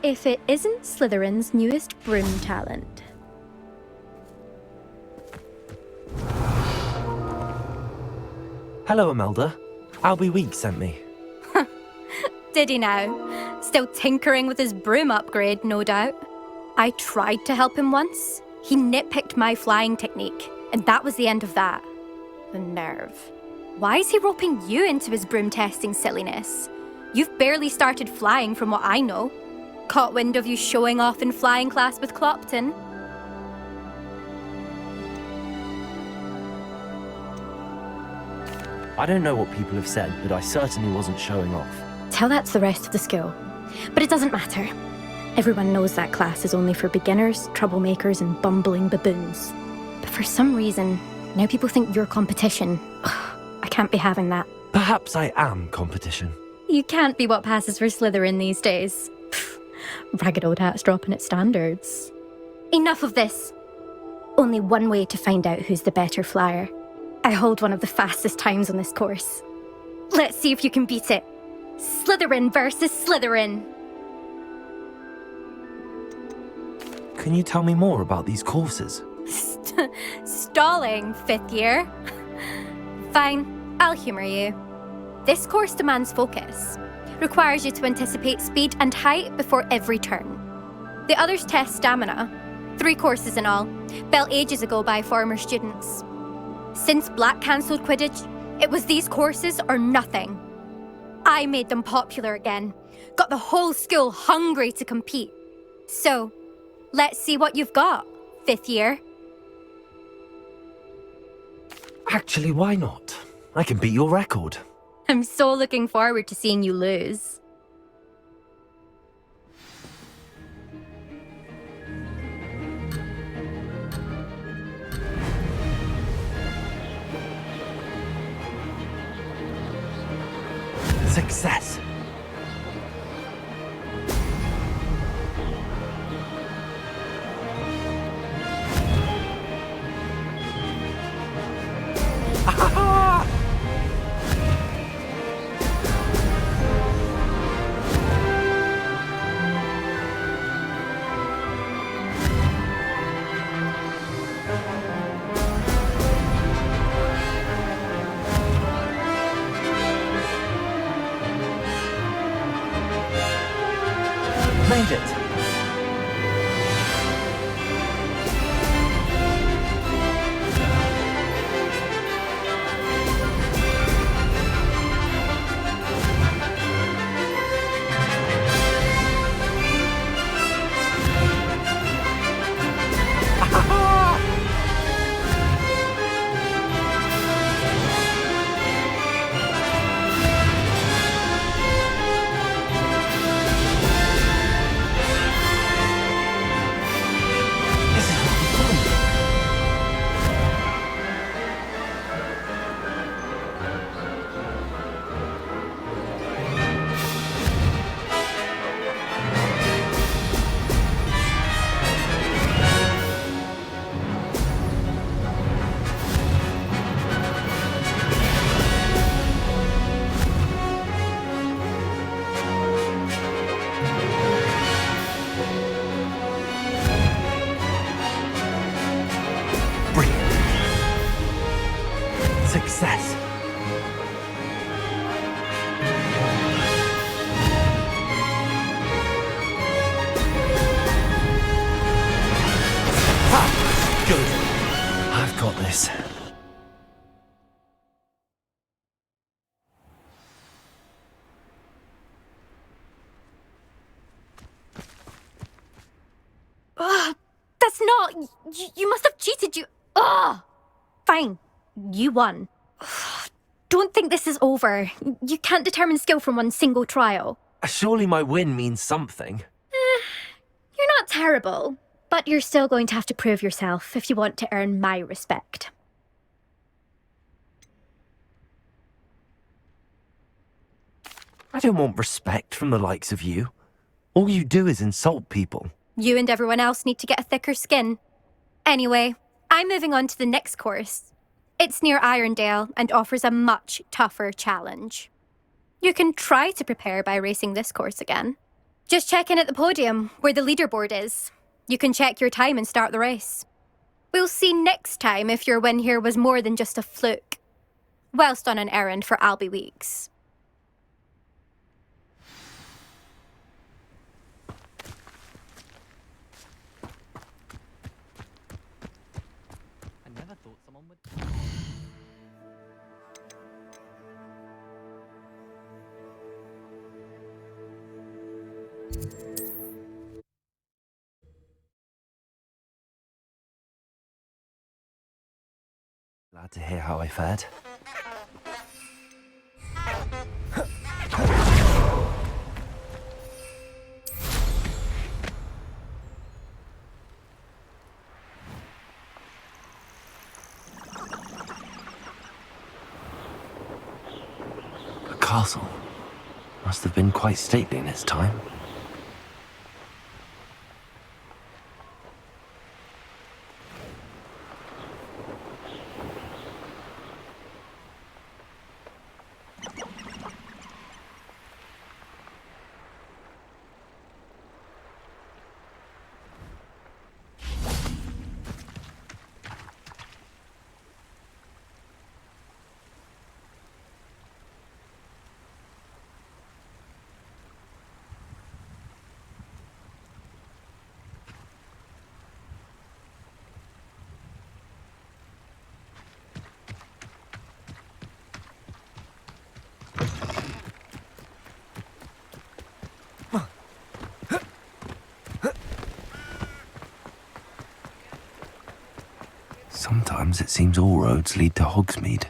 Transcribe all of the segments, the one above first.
If it isn't Slytherin's newest broom talent. Hello, Imelda. Albie Weeks sent me. Did he now? Still tinkering with his broom upgrade, no doubt. I tried to help him once. He nitpicked my flying technique, and that was the end of that. The nerve. Why is he roping you into his broom testing silliness? You've barely started flying from what I know. Caught wind of you showing off in flying class with Clopton. I don't know what people have said, but I certainly wasn't showing off. Tell that to the rest of the school. But it doesn't matter. Everyone knows that class is only for beginners, troublemakers, and bumbling baboons. But for some reason, now people think you're competition. Ugh, I can't be having that. Perhaps I am competition. You can't be what passes for Slytherin these days. Ragged old hat's dropping its standards. Enough of this. Only one way to find out who's the better flyer. I hold one of the fastest times on this course. Let's see if you can beat it. Slytherin versus Slytherin. Can you tell me more about these courses? Stalling, 5th year. Fine, I'll humour you. This course demands focus. Requires you to anticipate speed and height before every turn. The others test stamina. 3 courses in all, built ages ago by former students. Since Black cancelled Quidditch, it was these courses or nothing. I made them popular again. Got the whole school hungry to compete. So, let's see what you've got, 5th year. Actually, why not? I can beat your record. I'm so looking forward to seeing you lose. Success. Made it! Success. Ha! Good. I've got this. That's not... You must have cheated, you... Ugh! Fine. You won. Don't think this is over. You can't determine skill from one single trial. Surely my win means something. You're not terrible, but you're still going to have to prove yourself if you want to earn my respect. I don't want respect from the likes of you. All you do is insult people. You and everyone else need to get a thicker skin. Anyway, I'm moving on to the next course. It's near Irondale and offers a much tougher challenge. You can try to prepare by racing this course again. Just check in at the podium, where the leaderboard is. You can check your time and start the race. We'll see next time if your win here was more than just a fluke. Whilst on an errand for Albie Weeks. I never thought someone would... Glad to hear how I fared. A castle. Must have been quite stately in its time. Sometimes it seems all roads lead to Hogsmeade.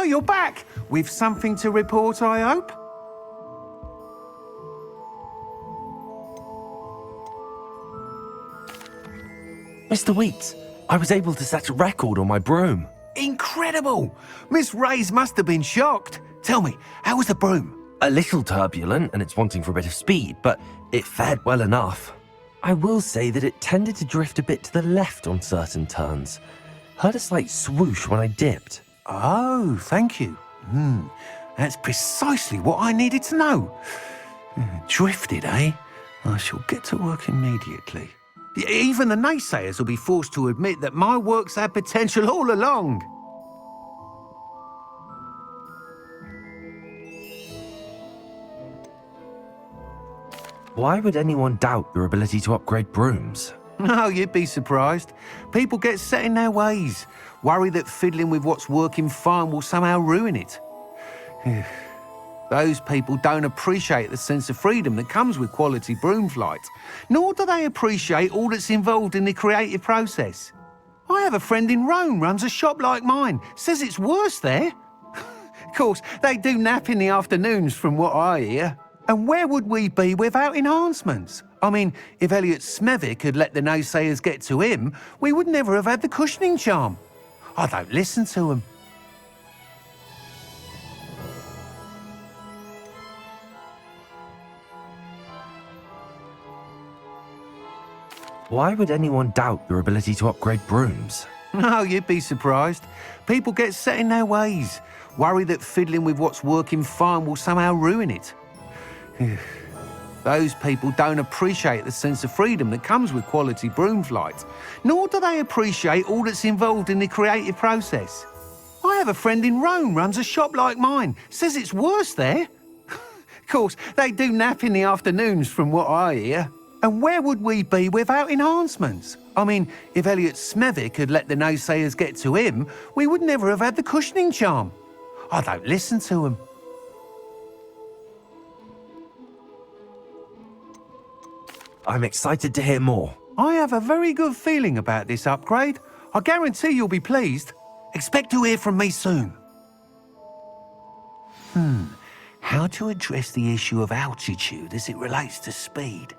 You're back! With something to report, I hope? Mr. Weeks, I was able to set a record on my broom. Incredible! Miss Reyes must have been shocked. Tell me, how was the broom? A little turbulent and it's wanting for a bit of speed, but it fared well enough. I will say that it tended to drift a bit to the left on certain turns. Heard a slight swoosh when I dipped. Oh, thank you. That's precisely what I needed to know. Drifted, eh? I shall get to work immediately. Even the naysayers will be forced to admit that my work's had potential all along. Why would anyone doubt your ability to upgrade brooms? No, you'd be surprised. People get set in their ways, worry that fiddling with what's working fine will somehow ruin it. Those people don't appreciate the sense of freedom that comes with quality broom flight, nor do they appreciate all that's involved in the creative process. I have a friend in Rome runs a shop like mine, says it's worse there. Of course, they do nap in the afternoons from what I hear. And where would we be without enhancements? I mean, if Elliot Smethwick had let the naysayers get to him, we would never have had the cushioning charm. I don't listen to them. Why would anyone doubt your ability to upgrade brooms? No, you'd be surprised. People get set in their ways, worry that fiddling with what's working fine will somehow ruin it. Those people don't appreciate the sense of freedom that comes with quality broom flight, nor do they appreciate all that's involved in the creative process. I have a friend in Rome runs a shop like mine, says it's worse there. Of course, they do nap in the afternoons from what I hear. And where would we be without enhancements? I mean, if Elliot Smethwick had let the naysayers get to him, we would never have had the cushioning charm. I don't listen to them. I'm excited to hear more. I have a very good feeling about this upgrade. I guarantee you'll be pleased. Expect to hear from me soon. How to address the issue of altitude as it relates to speed?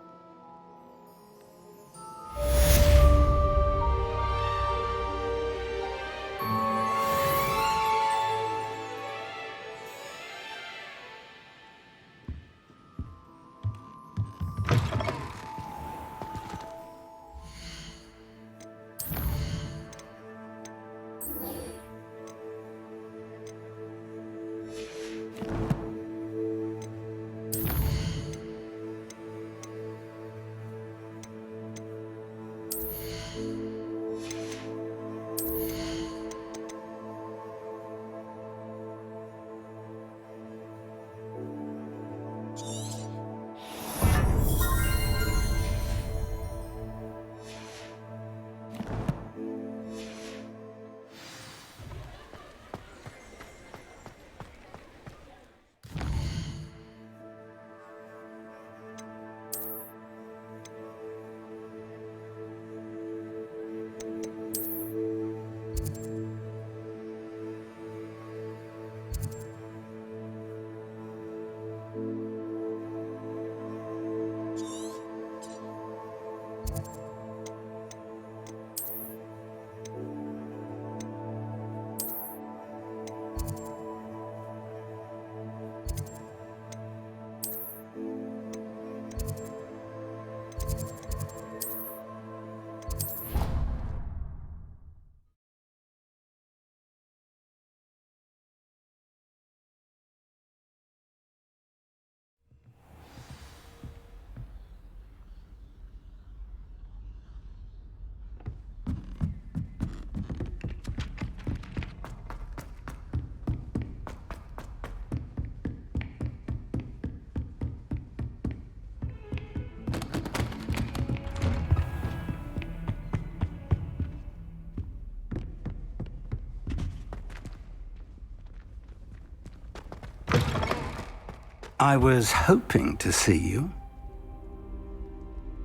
I was hoping to see you.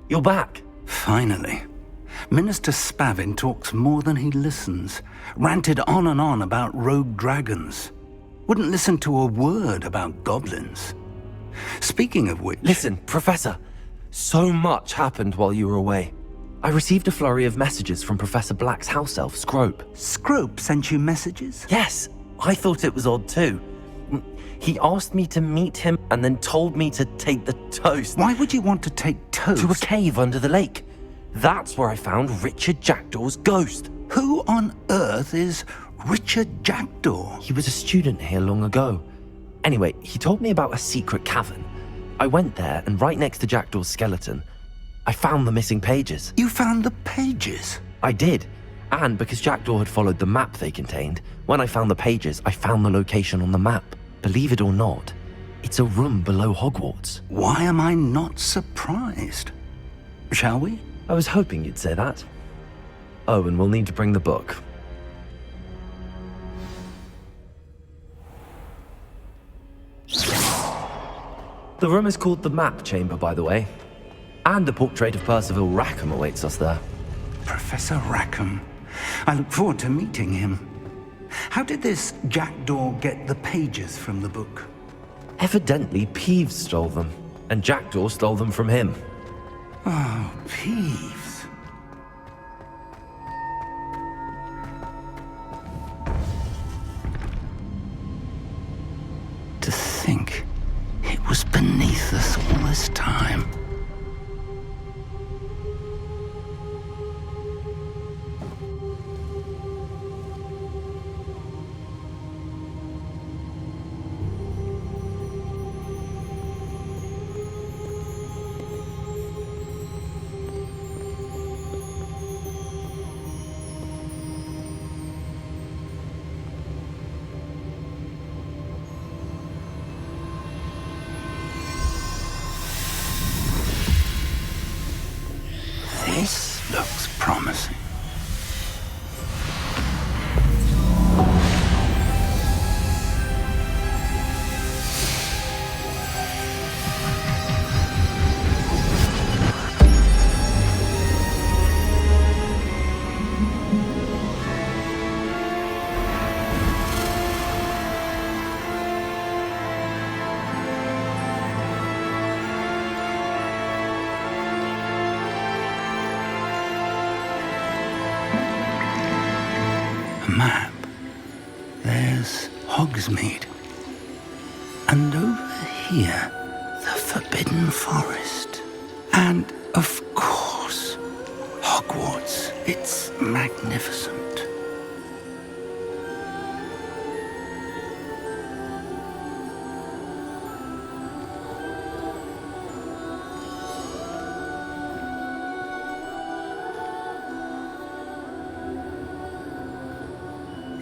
You're back. Finally. Minister Spavin talks more than he listens. Ranted on and on about rogue dragons. Wouldn't listen to a word about goblins. Speaking of which... Listen, Professor. So much happened while you were away. I received a flurry of messages from Professor Black's house elf, Scrope. Scrope sent you messages? Yes, I thought it was odd too. He asked me to meet him and then told me to take the toast. Why would you want to take toast? To a cave under the lake. That's where I found Richard Jackdaw's ghost. Who on earth is Richard Jackdaw? He was a student here long ago. Anyway, he told me about a secret cavern. I went there, and right next to Jackdaw's skeleton, I found the missing pages. You found the pages? I did. And because Jackdaw had followed the map they contained, when I found the pages, I found the location on the map. Believe it or not, it's a room below Hogwarts. Why am I not surprised? Shall we? I was hoping you'd say that. Oh, and we'll need to bring the book. The room is called the Map Chamber, by the way. And a portrait of Percival Rackham awaits us there. Professor Rackham. I look forward to meeting him. How did this Jackdaw get the pages from the book? Evidently, Peeves stole them, and Jackdaw stole them from him. Oh, Peeves. To think it was beneath us all this time. This looks promising. Map. There's Hogsmeade. And over here, the Forbidden Forest. And, of course, Hogwarts. It's magnificent.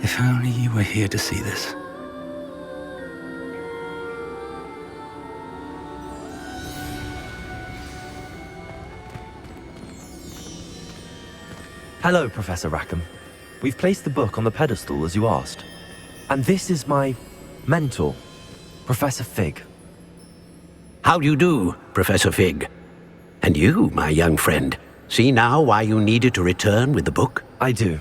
If only you were here to see this. Hello, Professor Rackham. We've placed the book on the pedestal as you asked. And this is my mentor, Professor Fig. How do you do, Professor Fig? And you, my young friend, see now why you needed to return with the book? I do.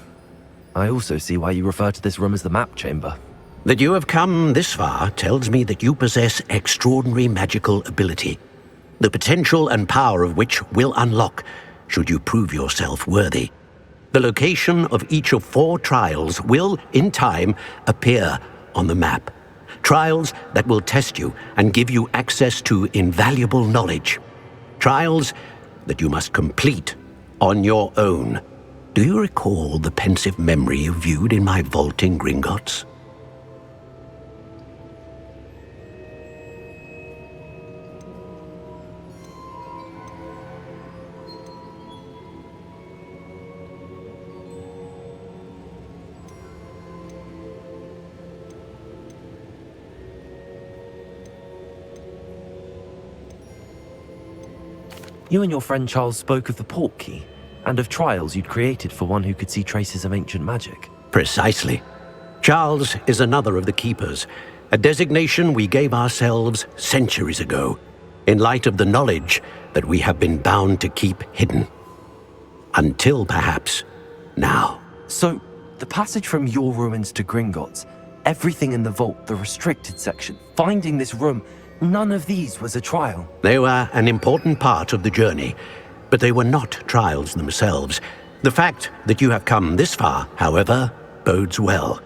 I also see why you refer to this room as the Map Chamber. That you have come this far tells me that you possess extraordinary magical ability, the potential and power of which will unlock should you prove yourself worthy. The location of each of 4 trials will, in time, appear on the map. Trials that will test you and give you access to invaluable knowledge. Trials that you must complete on your own. Do you recall the pensive memory you viewed in my vaulting Gringotts? You and your friend Charles spoke of the portkey, and of trials you'd created for one who could see traces of ancient magic. Precisely. Charles is another of the keepers, a designation we gave ourselves centuries ago, in light of the knowledge that we have been bound to keep hidden. Until perhaps now. So, the passage from your ruins to Gringotts, everything in the vault, the restricted section, finding this room, none of these was a trial. They were an important part of the journey, but they were not trials themselves. The fact that you have come this far, however, bodes well.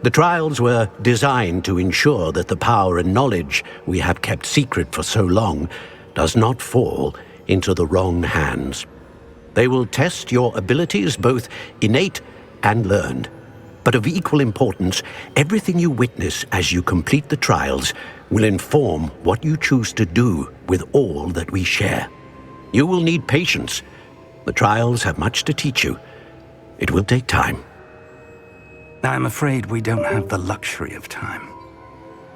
The trials were designed to ensure that the power and knowledge we have kept secret for so long does not fall into the wrong hands. They will test your abilities, both innate and learned. But of equal importance, everything you witness as you complete the trials will inform what you choose to do with all that we share. You will need patience. The trials have much to teach you. It will take time. I'm afraid we don't have the luxury of time.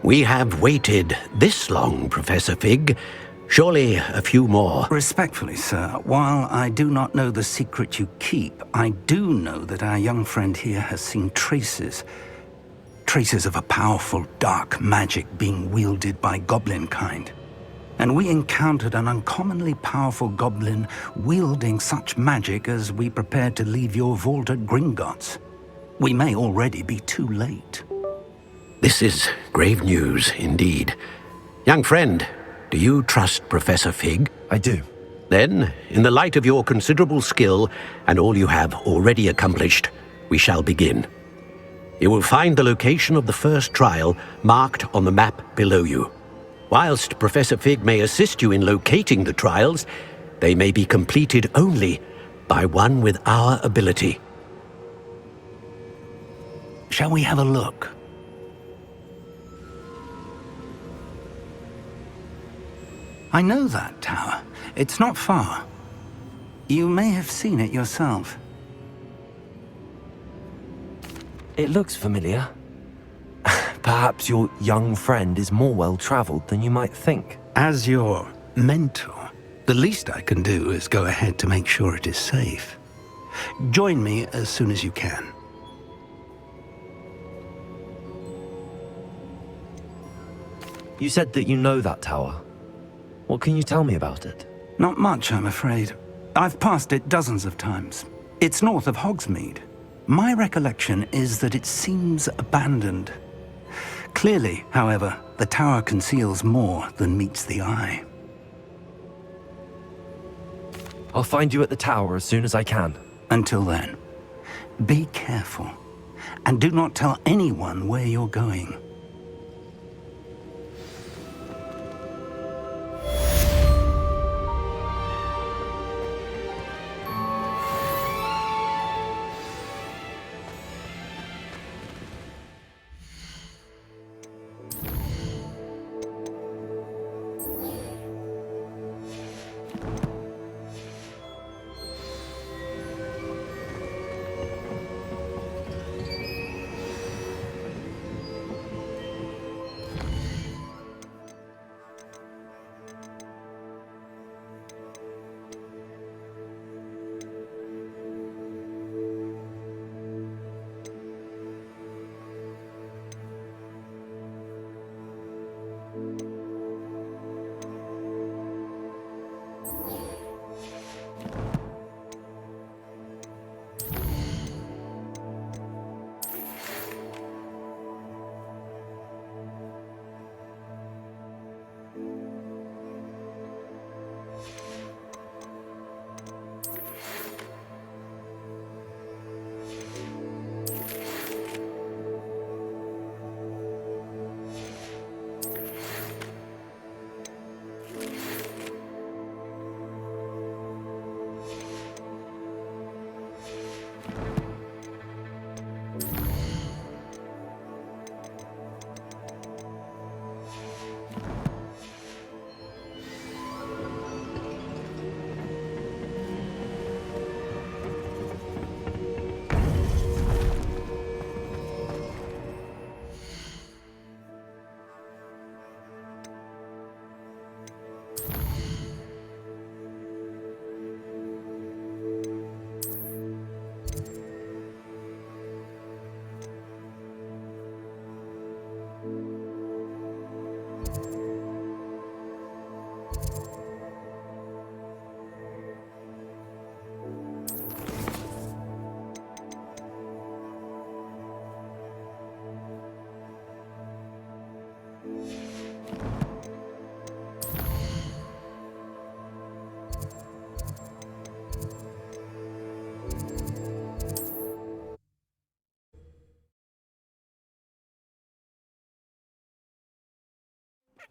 We have waited this long, Professor Fig. Surely a few more. Respectfully, sir, while I do not know the secret you keep, I do know that our young friend here has seen traces of a powerful dark magic being wielded by goblin kind. And we encountered an uncommonly powerful goblin wielding such magic as we prepared to leave your vault at Gringotts. We may already be too late. This is grave news indeed. Young friend, do you trust Professor Fig? I do. Then, in the light of your considerable skill and all you have already accomplished, we shall begin. You will find the location of the first trial marked on the map below you. Whilst Professor Fig may assist you in locating the trials, they may be completed only by one with our ability. Shall we have a look? I know that tower. It's not far. You may have seen it yourself. It looks familiar. Perhaps your young friend is more well-traveled than you might think. As your mentor, the least I can do is go ahead to make sure it is safe. Join me as soon as you can. You said that you know that tower. What can you tell me about it? Not much, I'm afraid. I've passed it dozens of times. It's north of Hogsmeade. My recollection is that it seems abandoned. Clearly, however, the tower conceals more than meets the eye. I'll find you at the tower as soon as I can. Until then, be careful, and do not tell anyone where you're going.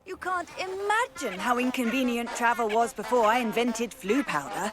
You can't imagine how inconvenient travel was before I invented flu powder.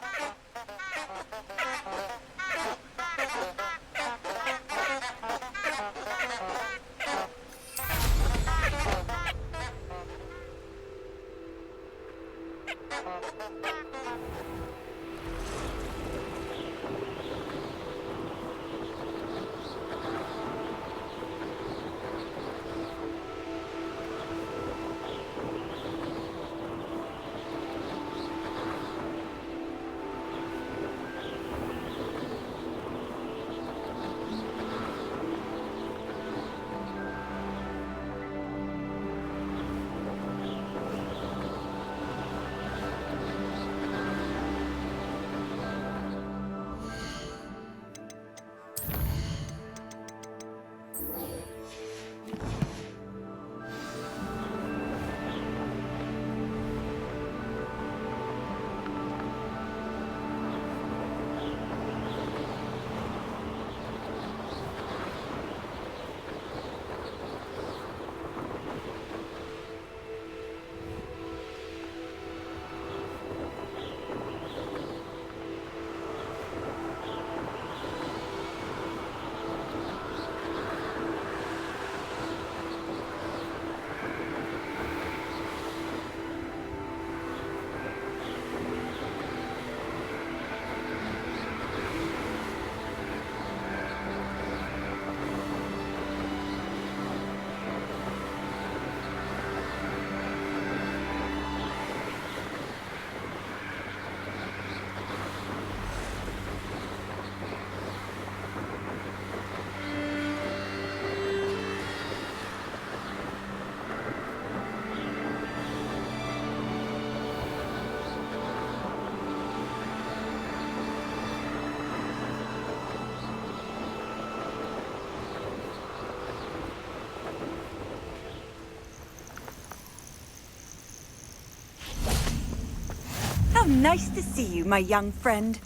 How nice to see you, my young friend.